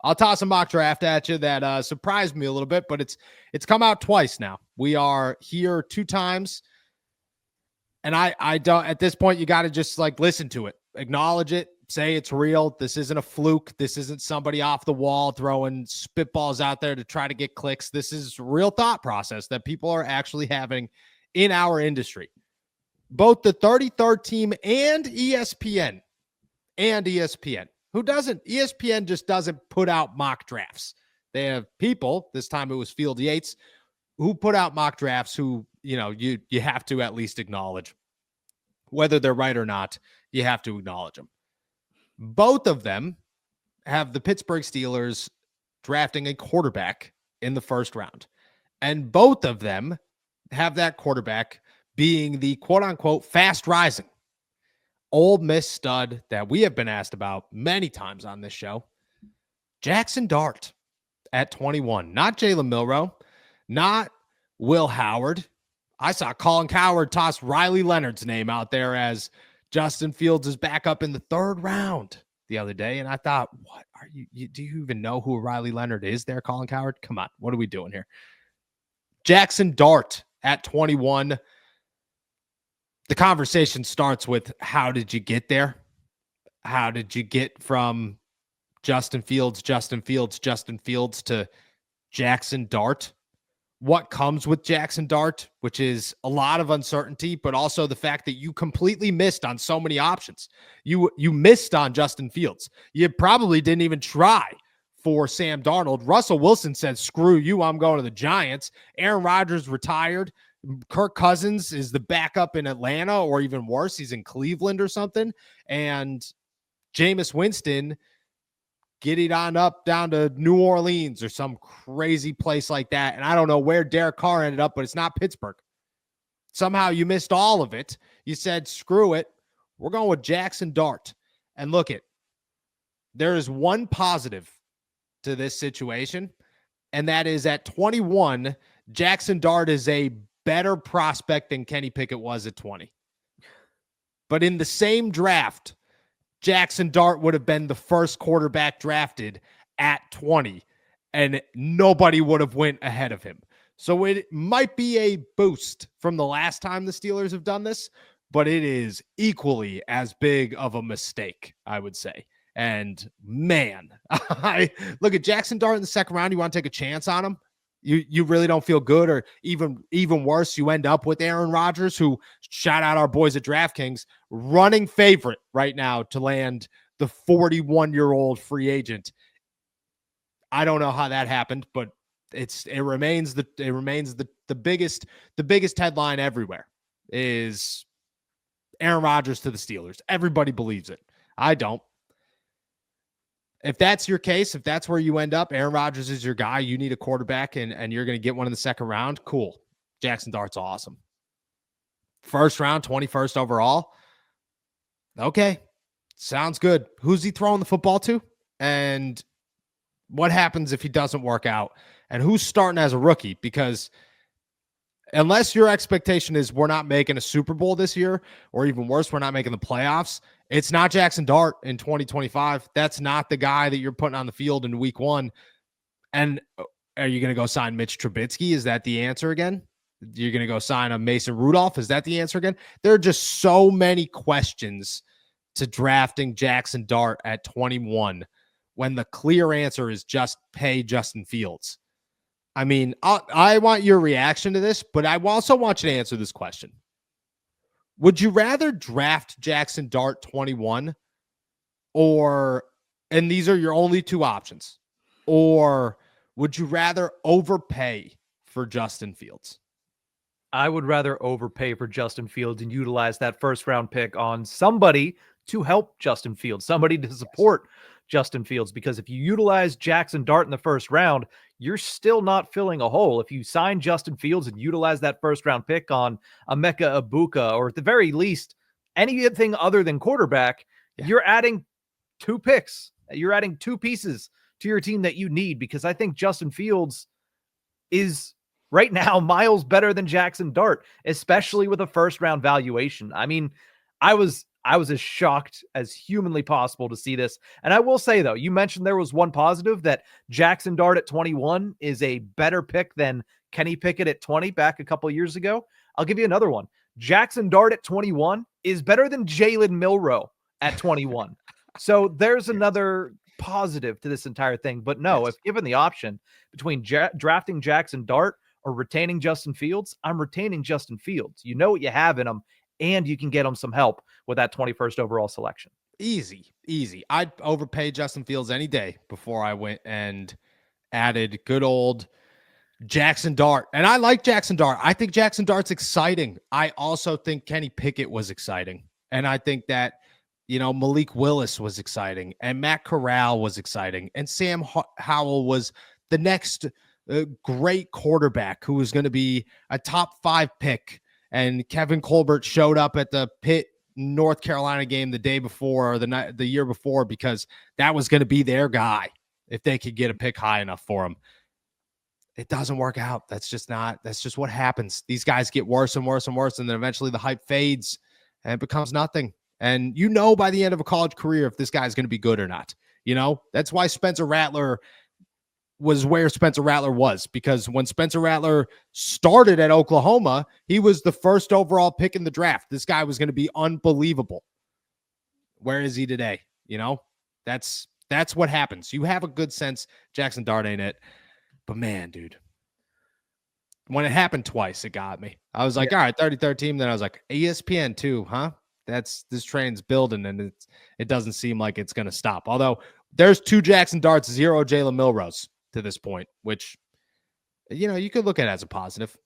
I'll toss a mock draft at you that surprised me a little bit, but it's come out twice now. We are here 2 times. And I don't, at this point, you got to just like listen to it, acknowledge it, say it's real. This isn't a fluke. This isn't somebody off the wall throwing spitballs out there to try to get clicks. This is real thought process that people are actually having in our industry. Both the 33rd team and ESPN. Who doesn't? ESPN just doesn't put out mock drafts. They have people, this time it was Field Yates, who put out mock drafts who, you have to at least acknowledge. Whether they're right or not, you have to acknowledge them. Both of them have the Pittsburgh Steelers drafting a quarterback in the first round. And both of them have that quarterback being the quote-unquote fast rising Ole Miss stud that we have been asked about many times on this show, Jackson Dart at 21. Not Jalen Milroe, not Will Howard. I saw Colin Cowherd toss Riley Leonard's name out there as Justin Fields is back up in the 3rd round the other day. And I thought, what are you do you even know who Riley Leonard is there, Colin Cowherd? Come on, what are we doing here? Jackson Dart at 21. The conversation starts with, how did you get there? How did you get from Justin Fields to Jackson Dart? What comes with Jackson Dart, which is a lot of uncertainty, but also the fact that you completely missed on so many options. You missed on Justin Fields. You probably didn't even try for Sam Darnold. Russell Wilson said, screw you, I'm going to the Giants. Aaron Rodgers retired. Kirk Cousins is the backup in Atlanta, or even worse, he's in Cleveland or something. And Jameis Winston getting on up down to New Orleans or some crazy place like that. And I don't know where Derek Carr ended up, but it's not Pittsburgh. Somehow you missed all of it. You said, screw it. We're going with Jackson Dart. And look it, there is one positive to this situation, and that is at 21, Jackson Dart is a better prospect than Kenny Pickett was at 20. But in the same draft, Jackson Dart would have been the first quarterback drafted at 20, and nobody would have went ahead of him. So it might be a boost from the last time the Steelers have done this, but it is equally as big of a mistake, I would say. And man, I look at Jackson Dart in the 2nd round. You want to take a chance on him? You really don't feel good, or even worse, you end up with Aaron Rodgers, who, shout out our boys at DraftKings, running favorite right now to land the 41-year-old free agent. I don't know how that happened, but it remains the biggest headline everywhere is Aaron Rodgers to the Steelers. Everybody believes it. I don't. If that's your case, if that's where you end up, Aaron Rodgers is your guy, you need a quarterback, and you're going to get one in the 2nd round, cool. Jackson Dart's awesome. 1st round, 21st overall. Okay. Sounds good. Who's he throwing the football to? And what happens if he doesn't work out? And who's starting as a rookie? Because unless your expectation is we're not making a Super Bowl this year, or even worse, we're not making the playoffs, it's not Jackson Dart in 2025. That's not the guy that you're putting on the field in week 1. And are you going to go sign Mitch Trubisky? Is that the answer again? You're going to go sign a Mason Rudolph? Is that the answer again? There are just so many questions to drafting Jackson Dart at 21 when the clear answer is just pay Justin Fields. I mean, I want your reaction to this, but I also want you to answer this question. Would you rather draft Jackson Dart 21 and these are your only 2 options, or would you rather overpay for Justin Fields? I would rather overpay for Justin Fields and utilize that 1st round pick on somebody to help Justin Fields, somebody to support Justin Fields, because if you utilize Jackson Dart in the 1st round, you're still not filling a hole. If you sign Justin Fields and utilize that 1st round pick on Emeka Egbuka, or at the very least, anything other than quarterback, you're adding 2 picks. You're adding 2 pieces to your team that you need, because I think Justin Fields is right now miles better than Jackson Dart, especially with a 1st round valuation. I mean, I was I was as shocked as humanly possible to see this. And I will say, though, you mentioned there was one positive, that Jackson Dart at 21 is a better pick than Kenny Pickett at 20 back a couple years ago. I'll give you another one. Jackson Dart at 21 is better than Jalen Milroe at 21. So there's another positive to this entire thing. But no, Yes. if given the option between drafting Jackson Dart or retaining Justin Fields, I'm retaining Justin Fields. You know what you have in him, and you can get him some help with that 21st overall selection. Easy. I'd overpay Justin Fields any day before I went and added good old Jackson Dart. And I like Jackson Dart. I think Jackson Dart's exciting. I also think Kenny Pickett was exciting. And I think that, Malik Willis was exciting, and Matt Corral was exciting, and Sam Howell was the next great quarterback who was going to be a top 5 pick. And Kevin Colbert showed up at the Pitt North Carolina game the day before, or the year before, because that was going to be their guy if they could get a pick high enough for him. It doesn't work out. That's just what happens. These guys get worse and worse and worse, and then eventually the hype fades and it becomes nothing. And by the end of a college career if this guy's going to be good or not. That's why Spencer Rattler was where Spencer Rattler was, because when Spencer Rattler started at Oklahoma, he was the first overall pick in the draft. This guy was going to be unbelievable. Where is he today? That's what happens. You have a good sense. Jackson Dart ain't it. But man, dude, when it happened twice, it got me. I was like, all right, 33rd team. Then I was like, ESPN too, huh? This train's building, and it doesn't seem like it's going to stop. Although there's 2 Jackson Darts, 0 Jalen Milroes to this point, which, you could look at it as a positive.